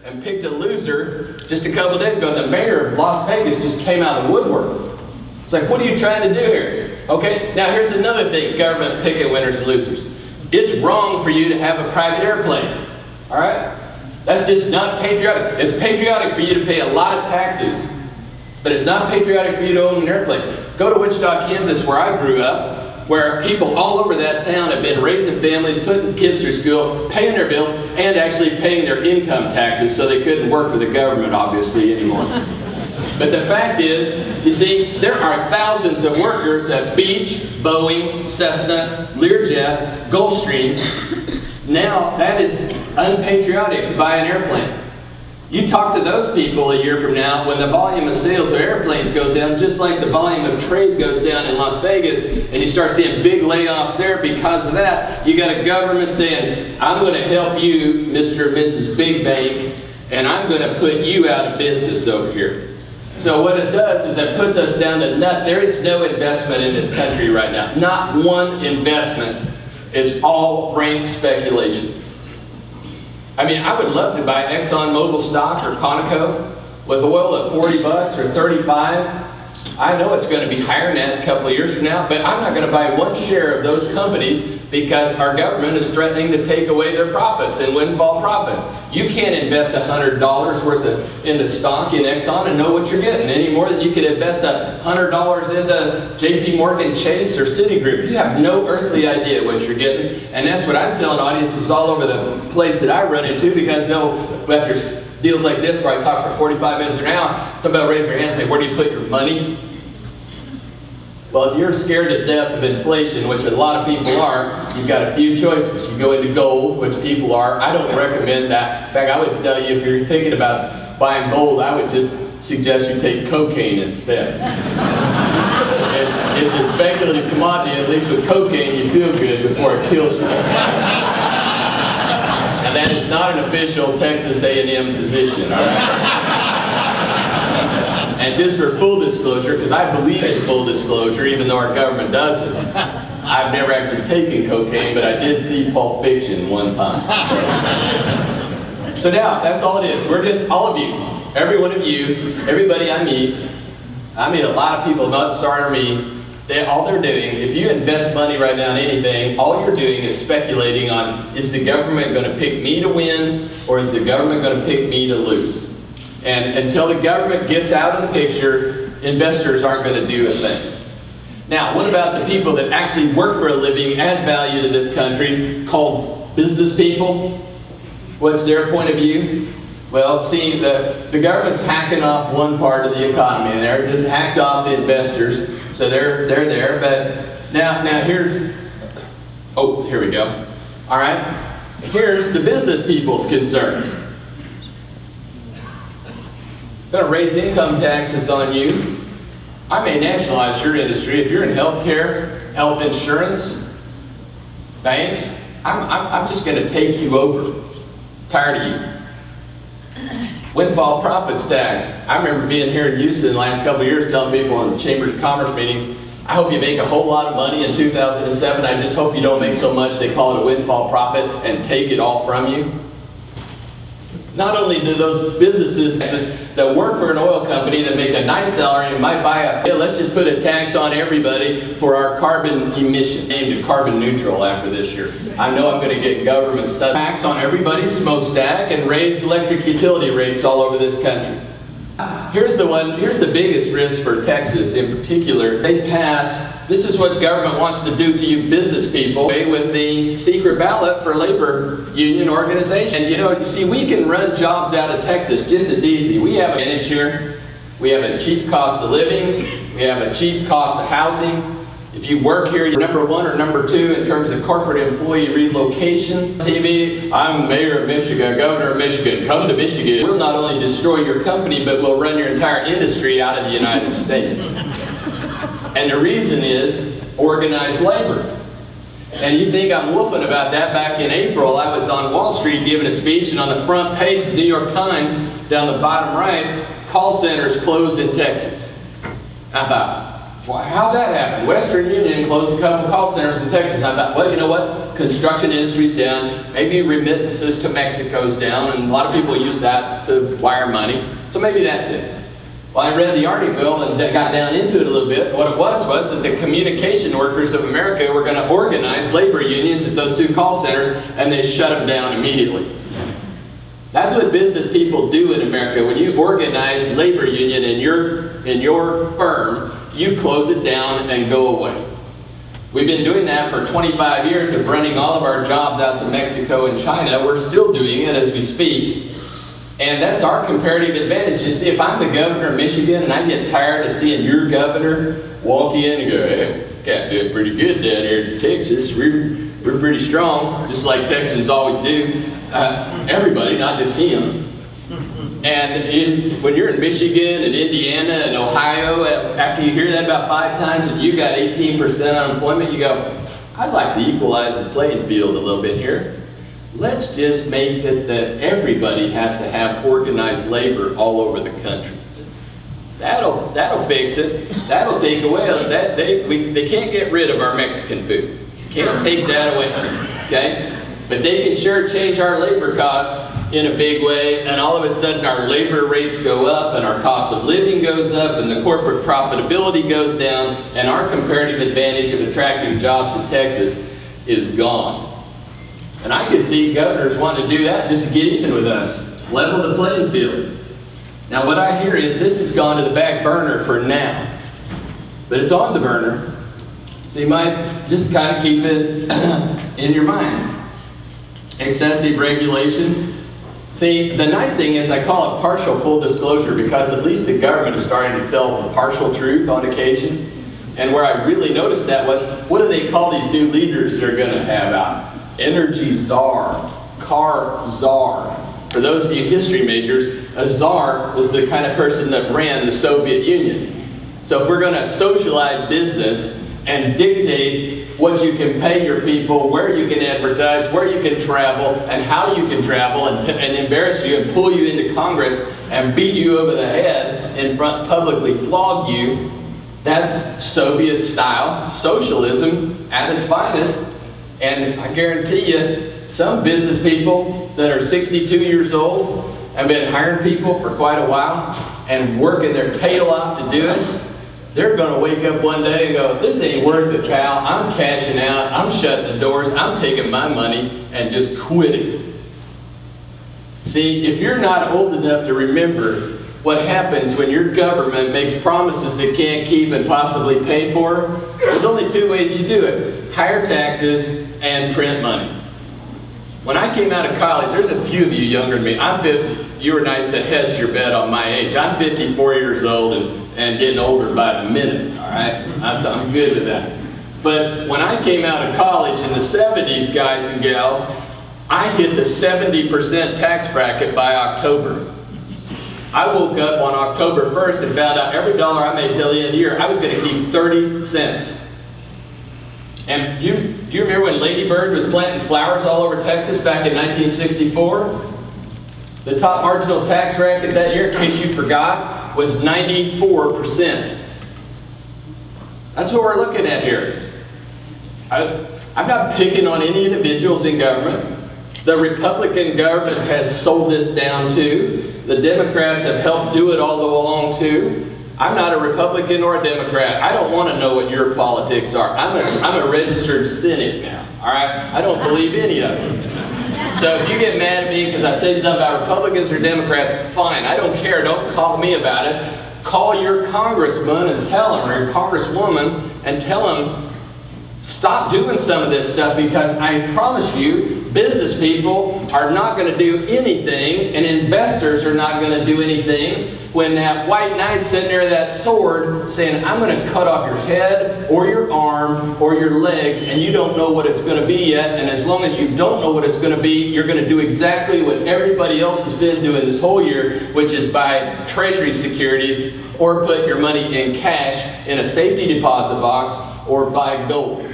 and picked a loser just a couple of days ago. The mayor of Las Vegas just came out of the woodwork. It's like, what are you trying to do here? Okay, now here's another thing, government picking winners and losers. It's wrong for you to have a private airplane, all right? That's just not patriotic. It's patriotic for you to pay a lot of taxes, but it's not patriotic for you to own an airplane. Go to Wichita, Kansas, where I grew up, where people all over that town have been raising families, putting kids through school, paying their bills, and actually paying their income taxes, so they couldn't work for the government, obviously, anymore. But the fact is, you see, there are thousands of workers at Beach, Boeing, Cessna, Learjet, Gulfstream. Now, that is unpatriotic to buy an airplane. You talk to those people a year from now when the volume of sales of airplanes goes down, just like the volume of trade goes down in Las Vegas, and you start seeing big layoffs there because of that. You got a government saying, I'm going to help you, Mr. and Mrs. Big Bank, and I'm going to put you out of business over here. So what it does is it puts us down to nothing. There is no investment in this country right now. Not one investment. It's all rank speculation. I mean, I would love to buy ExxonMobil stock or Conoco with oil at 40 bucks or 35. I know it's going to be higher than that a couple of years from now, but I'm not going to buy one share of those companies because our government is threatening to take away their profits and windfall profits. You can't invest $100 worth into stock in Exxon and know what you're getting any more than you could invest $100 into JP Morgan Chase or Citigroup. You have no earthly idea what you're getting, and that's what I'm telling audiences all over the place that I run into, because they'll, after deals like this where I talk for 45 minutes or an hour, somebody will raise their hand and say, where do you put your money? Well, if you're scared to death of inflation, which a lot of people are, you've got a few choices. You go into gold, which people are. I don't recommend that. In fact, I would tell you, if you're thinking about buying gold, I would just suggest you take cocaine instead. It's a speculative commodity. At least with cocaine, you feel good before it kills you. And that is not an official Texas A&M position, all right? And just for full disclosure, because I believe in full disclosure, even though our government doesn't, I've never actually taken cocaine, but I did see Pulp Fiction one time. So now, that's all it is. We're just, all of you, every one of you, everybody I meet a lot of people, not starting me, all they're doing, if you invest money right now in anything, all you're doing is speculating on, is the government going to pick me to win, or is the government going to pick me to lose? And until the government gets out of the picture, investors aren't going to do a thing. Now, what about the people that actually work for a living, add value to this country, called business people? What's their point of view? Well, see, the government's hacking off one part of the economy. They're just hacked off the investors, so they're there. But now here's, oh, here we go. All right, here's the business people's concerns. Going to raise income taxes on you. I may nationalize your industry. If you're in healthcare, health insurance, banks, I'm just going to take you over. Tired of you. Windfall profits tax. I remember being here in Houston the last couple of years telling people in Chambers of Commerce meetings, I hope you make a whole lot of money in 2007. I just hope you don't make so much they call it a windfall profit and take it all from you. Not only do those businesses that work for an oil company that make a nice salary and might buy a field, let's just put a tax on everybody for our carbon emission, aimed at carbon neutral after this year. I know I'm going to get government tax on everybody's smokestack and raise electric utility rates all over this country. Here's the biggest risk for Texas in particular. They pass, this is what government wants to do to you business people with the secret ballot for labor union organization. And you see, we can run jobs out of Texas just as easy. We have an advantage here. We have a cheap cost of living. We have a cheap cost of housing. If you work here, you're number one or number two in terms of corporate employee relocation. TV, I'm mayor of Michigan, governor of Michigan, come to Michigan. We'll not only destroy your company, but we'll run your entire industry out of the United States. And the reason is organized labor. And you think I'm woofing about that? Back in April, I was on Wall Street giving a speech, and on the front page of the New York Times, down the bottom right, call centers closed in Texas. I thought, Well, how'd that happen? Western Union closed a couple call centers in Texas. I thought, well, you know what? Construction industry's down. Maybe remittances to Mexico's down, and a lot of people use that to wire money. So maybe that's it. Well, I read the article and got down into it a little bit. What it was that the communication workers of America were going to organize labor unions at those 2 call centers, and they shut them down immediately. That's what business people do in America. When you organize labor union in your firm, you close it down and go away. We've been doing that for 25 years of running all of our jobs out to Mexico and China. We're still doing it as we speak. And that's our comparative advantage. You see, if I'm the governor of Michigan and I get tired of seeing your governor walk in and go, hey, got doing pretty good down here in Texas. We're pretty strong, just like Texans always do. Everybody, not just him. And when you're in Michigan and Indiana and Ohio, after you hear that about 5 times and you got 18% unemployment, you go, I'd like to equalize the playing field a little bit here. Let's just make it that everybody has to have organized labor all over the country. That'll fix it. That'll take away that. They can't get rid of our Mexican food. Can't take that away. Okay? But they can sure change our labor costs in a big way, and all of a sudden our labor rates go up, and our cost of living goes up, and the corporate profitability goes down, and our comparative advantage of attracting jobs in Texas is gone. And I could see governors wanting to do that just to get even with us, level the playing field. Now what I hear is this has gone to the back burner for now, but it's on the burner, so you might just kind of keep it in your mind. Excessive regulation. See, the nice thing is I call it partial full disclosure because at least the government is starting to tell the partial truth on occasion. And where I really noticed that was, what do they call these new leaders they're going to have out? Energy czar, car czar. For those of you history majors, a czar was the kind of person that ran the Soviet Union. So if we're going to socialize business and dictate what you can pay your people, where you can advertise, where you can travel, and how you can travel, and embarrass you and pull you into Congress and beat you over the head in front, publicly flog you, that's Soviet-style socialism at its finest. And I guarantee you, some business people that are 62 years old have been hiring people for quite a while and working their tail off to do it. They're going to wake up one day and go, this ain't worth it, pal. I'm cashing out. I'm shutting the doors. I'm taking my money and just quitting. See, if you're not old enough to remember what happens when your government makes promises it can't keep and possibly pay for, there's only 2 ways you do it. Higher taxes and print money. When I came out of college, there's a few of you younger than me. You were nice to hedge your bet on my age. I'm 54 years old and getting older by the minute, all right? I'm good with that. But when I came out of college in the 70s, guys and gals, I hit the 70% tax bracket by October. I woke up on October 1st and found out every dollar I made till the end of the year, I was going to keep 30 cents. And do you remember when Lady Bird was planting flowers all over Texas back in 1964? The top marginal tax bracket that year, in case you forgot, was 94%. That's what we're looking at here. I'm not picking on any individuals in government. The Republican government has sold this down too. The Democrats have helped do it all along too. I'm not a Republican or a Democrat. I don't want to know what your politics are. I'm a registered cynic now, all right? I don't believe any of them. So if you get mad at me because I say something about Republicans or Democrats, fine, I don't care. Don't call me about it. Call your congressman and tell him, or your congresswoman, and tell him, stop doing some of this stuff, because I promise you, business people are not going to do anything, and investors are not going to do anything when that white knight's sitting there with that sword saying, I'm going to cut off your head or your arm or your leg, and you don't know what it's going to be yet, and as long as you don't know what it's going to be, you're going to do exactly what everybody else has been doing this whole year, which is buy treasury securities or put your money in cash in a safety deposit box or buy gold.